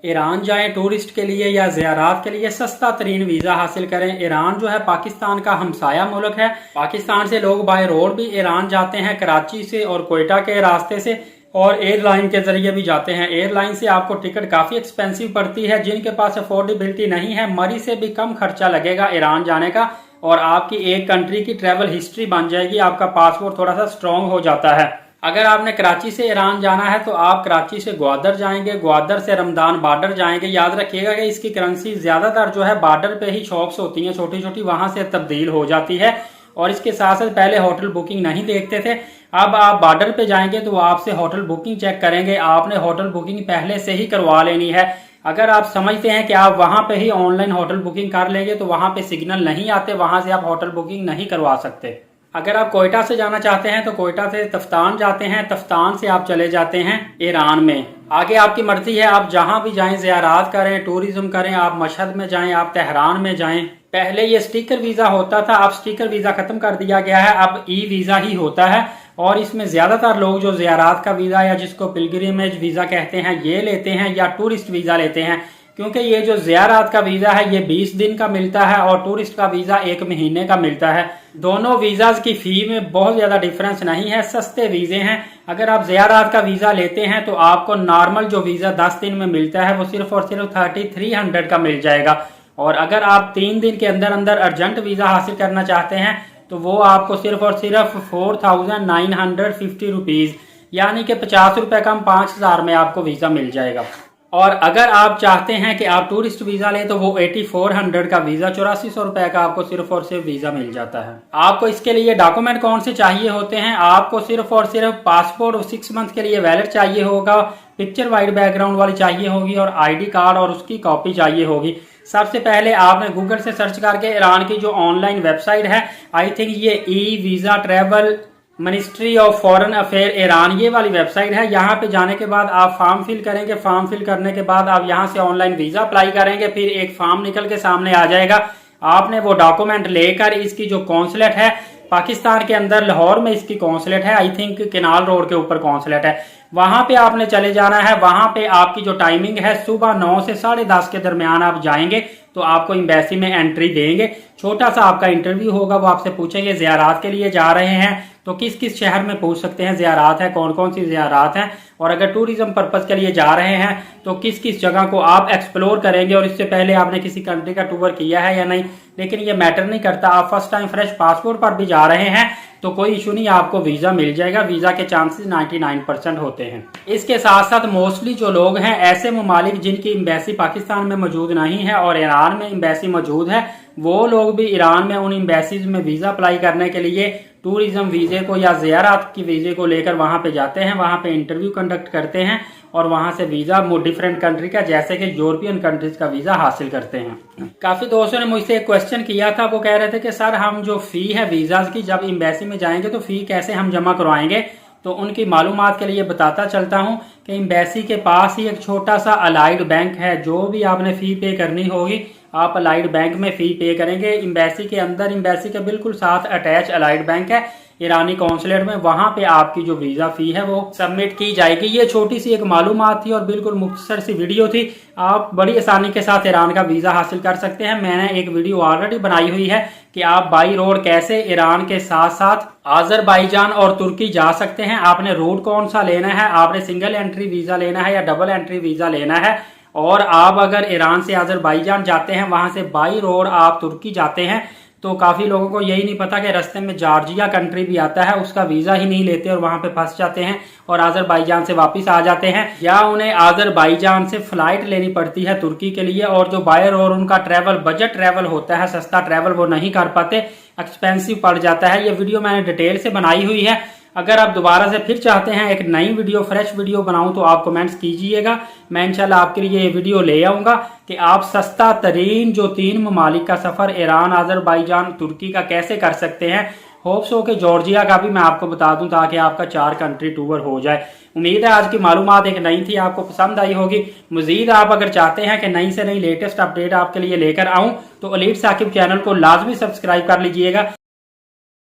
Iran जाएं tourist के लिए या ज़ियारत के लिए सस्ता तरीन वीज़ा हासिल करें। ईरान जो है पाकिस्तान का हमसाया मुल्क है। पाकिस्तान से लोग बाय रोड भी ईरान जाते हैं, कराची से और कोयटा के रास्ते से, और एयरलाइन के जरिए भी जाते हैं। एयरलाइन से आपको टिकट काफ़ी एक्सपेंसिव पड़ती है। जिनके पास अफोर्डेबिलिटी नहीं है, मरी से भी कम खर्चा लगेगा ईरान जाने का, और आपकी एक कंट्री की ट्रैवल हिस्ट्री बन जाएगी। आपका पासपोर्ट थोड़ा सा स्ट्रॉन्ग हो जाता है। अगर आपने कराची से ईरान जाना है तो आप कराची से ग्वादर जाएंगे, ग्वादर से रमदान बॉर्डर जाएंगे। याद रखिएगा कि इसकी करेंसी ज्यादातर जो है बॉर्डर पे ही शॉप्स होती हैं छोटी छोटी, वहां से तब्दील हो जाती है। और इसके साथ साथ पहले होटल बुकिंग नहीं देखते थे, अब आप बॉर्डर पे जाएंगे तो वो आपसे होटल बुकिंग चेक करेंगे। आपने होटल बुकिंग पहले से ही करवा लेनी है। अगर आप समझते हैं कि आप वहां पे ही ऑनलाइन होटल बुकिंग कर लेंगे तो वहां पे सिग्नल नहीं आते, वहां से आप होटल बुकिंग नहीं करवा सकते। अगर आप कोयटा से जाना चाहते हैं तो कोयटा से तफ्तान जाते हैं, तफ्तान से आप चले जाते हैं ईरान में। आगे आपकी मर्जी है, आप जहां भी जाएं, ज़ियारत करें, टूरिज्म करें, आप मशहद में जाएं, आप तेहरान में जाएं। पहले ये स्टिकर वीजा होता था, अब स्टिकर वीजा खत्म कर दिया गया है, अब ई वीजा ही होता है। और इसमें ज्यादातर लोग जो ज़ियारत का वीजा या जिसको पिलग्रिमेज वीजा कहते हैं ये लेते हैं, या टूरिस्ट वीजा लेते हैं। क्योंकि ये जो ज़ियारत का वीजा है ये 20 दिन का मिलता है और टूरिस्ट का वीजा 1 महीने का मिलता है। दोनों वीजाज की फी में बहुत ज्यादा डिफरेंस नहीं है, सस्ते वीजे हैं। अगर आप ज़ियारत का वीजा लेते हैं तो आपको नॉर्मल जो वीजा 10 दिन में मिलता है वो सिर्फ और सिर्फ 3300 का मिल जाएगा। और अगर आप 3 दिन के अंदर अंदर अर्जेंट वीजा हासिल करना चाहते हैं तो वो आपको सिर्फ और सिर्फ 4950 रुपीज, यानी कि 50 रुपए कम 5000 में आपको वीजा मिल जाएगा। और अगर आप चाहते हैं कि आप टूरिस्ट वीजा लें तो वो 8400 का वीजा 8400 रुपए का आपको सिर्फ और सिर्फ वीजा मिल जाता है। आपको इसके लिए डॉक्यूमेंट कौन से चाहिए होते हैं? आपको सिर्फ और सिर्फ पासपोर्ट और 6 मंथ के लिए वैलिड चाहिए होगा, पिक्चर वाइट बैकग्राउंड वाली चाहिए होगी, और आईडी कार्ड और उसकी कॉपी चाहिए होगी। सबसे पहले आपने गूगल से सर्च करके ईरान की जो ऑनलाइन वेबसाइट है, आई थिंक ये e visa travel ministry of foreign affair Iran, ये वाली वेबसाइट है। यहाँ पे जाने के बाद आप फॉर्म फिल करेंगे। फॉर्म फिल करने के बाद आप यहाँ से ऑनलाइन वीजा अप्लाई करेंगे। फिर एक फॉर्म निकल के सामने आ जाएगा। आपने वो डॉक्यूमेंट लेकर इसकी जो कौंसलेट है पाकिस्तान के अंदर, लाहौर में इसकी कौंसलेट है, आई थिंक केनाल रोड के ऊपर कौंसलेट है, वहां पे आपने चले जाना है। वहां पे आपकी जो टाइमिंग है सुबह 9 से 10:30 के दरमियान आप जाएंगे तो आपको एम्बेसी में एंट्री देंगे। छोटा सा आपका इंटरव्यू होगा, वो आपसे पूछेंगे ज़ियारत के लिए जा रहे हैं तो किस किस शहर में पूछ सकते हैं ज़ियारत है, कौन कौन सी ज़ियारत है, और अगर टूरिज्म पर्पज के लिए जा रहे हैं तो किस किस जगह को आप एक्सप्लोर करेंगे, और इससे पहले आपने किसी कंट्री का टूर किया है या नहीं। लेकिन ये मैटर नहीं करता, आप फर्स्ट टाइम फ्रेश पासपोर्ट पर भी जा रहे हैं तो कोई इशू नहीं, आपको वीजा मिल जाएगा। वीजा के चांसेस 99% होते हैं। इसके साथ साथ मोस्टली जो लोग हैं ऐसे ममालिक जिनकी एम्बेसी पाकिस्तान में मौजूद नहीं है और ईरान में एम्बेसी मौजूद है, वो लोग भी ईरान में उन एम्बेसीज में वीजा अप्लाई करने के लिए टूरिज्म वीजे को या ज़ियारत की वीजे को लेकर वहां पे जाते हैं। वहां पे इंटरव्यू कंडक्ट करते हैं और वहां से वीजा डिफरेंट कंट्री का, जैसे कि यूरोपियन कंट्रीज का वीजा हासिल करते हैं। काफी दोस्तों ने मुझसे एक क्वेश्चन किया था, वो कह रहे थे कि सर हम जो फी है वीजा की जब एम्बेसी में जाएंगे तो फी कैसे हम जमा करवाएंगे। तो उनकी मालूमात के लिए बताता चलता हूं कि एम्बेसी के पास ही एक छोटा सा अलाइड बैंक है। जो भी आपने फी पे करनी होगी आप अलाइड बैंक में फी पे करेंगे। एम्बेसी के अंदर, एम्बेसी के बिल्कुल साथ अटैच अलाइड बैंक है ईरानी कौंसलेट में, वहां पे आपकी जो वीजा फी है वो सबमिट की जाएगी। ये छोटी सी एक मालूमात थी और बिल्कुल मुख्तसर सी वीडियो थी। आप बड़ी आसानी के साथ ईरान का वीजा हासिल कर सकते हैं। मैंने एक वीडियो ऑलरेडी बनाई हुई है कि आप बाई रोड कैसे ईरान के साथ साथ अजरबैजान और तुर्की जा सकते हैं। आपने रूट कौन सा लेना है, आपने सिंगल एंट्री वीजा लेना है या डबल एंट्री वीजा लेना है। और आप अगर ईरान से अजरबैजान जाते हैं, वहां से बाई रोड आप तुर्की जाते हैं, तो काफी लोगों को यही नहीं पता कि रास्ते में जॉर्जिया कंट्री भी आता है, उसका वीजा ही नहीं लेते और वहां पे फंस जाते हैं और अजरबैजान से वापस आ जाते हैं, या उन्हें अजरबैजान से फ्लाइट लेनी पड़ती है तुर्की के लिए। और जो बाय रोड उनका ट्रैवल बजट ट्रैवल होता है, सस्ता ट्रैवल वो नहीं कर पाते, एक्सपेंसिव पड़ जाता है। ये वीडियो मैंने डिटेल से बनाई हुई है। अगर आप दोबारा से फिर चाहते हैं एक नई वीडियो, फ्रेश वीडियो बनाऊं तो आप कमेंट्स कीजिएगा। मैं इंशाल्लाह आपके लिए ये वीडियो ले आऊंगा कि आप सस्ता तरीन जो 3 ममालिक का सफर ईरान, अजरबैजान, तुर्की का कैसे कर सकते हैं। होप्स हो कि जॉर्जिया का भी मैं आपको बता दूं ताकि आपका 4 कंट्री टूर हो जाए। उम्मीद है आज की मालूमात एक नई थी, आपको पसंद आई होगी। मजीद आप अगर चाहते हैं कि नई से नई लेटेस्ट अपडेट आपके लिए लेकर आऊं तो एलीट साकिब चैनल को लाजमी सब्सक्राइब कर लीजिएगा